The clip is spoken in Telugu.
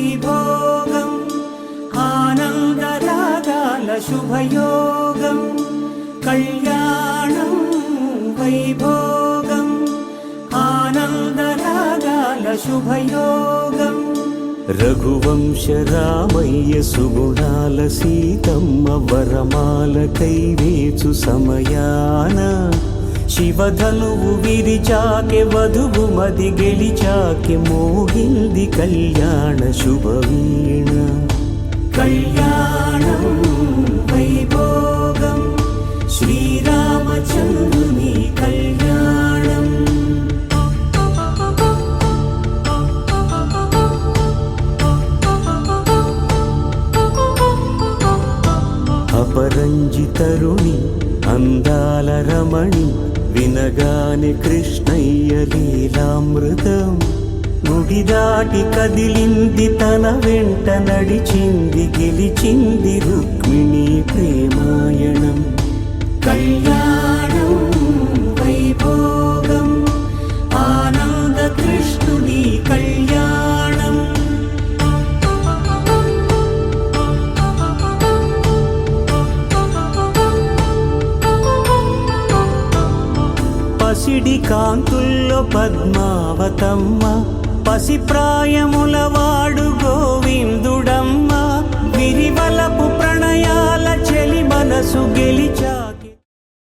వైభోగం ఆనందరాగాల శుభయోగం కళ్యాణం వైభోగం ఆనందరాగాల శుభయోగం రఘువంశ రామయ్య సుగుణాల సీతమ్మ వరమాల కైవేచు సమయాన శివధనువు విరిచాకె వధువు మది గెలిచాకె మోగింది కళ్యాణ శుభవీణ కళ్యాణం వైభోగం శ్రీరామచంద్రుని కళ్యాణం అపరంజి తరుణి అందాల రమణి వినగానే కృష్ణయ్య లీలామృతం గుడి దాటి కదిలింది తన వెంట నడిచింది గెలిచింది రుక్మిణి ప్రేమాయణం కళ్యాణం వైభోగం ఆనంద కృష్ణుని కళ్యాణం పసిడి కాంతుల్లో పద్మావతమ్మ పసిప్రాయముల వాడు గోవిందుడమ్మ విరివలపు ప్రణయాల చెలి మనసు గెలిచా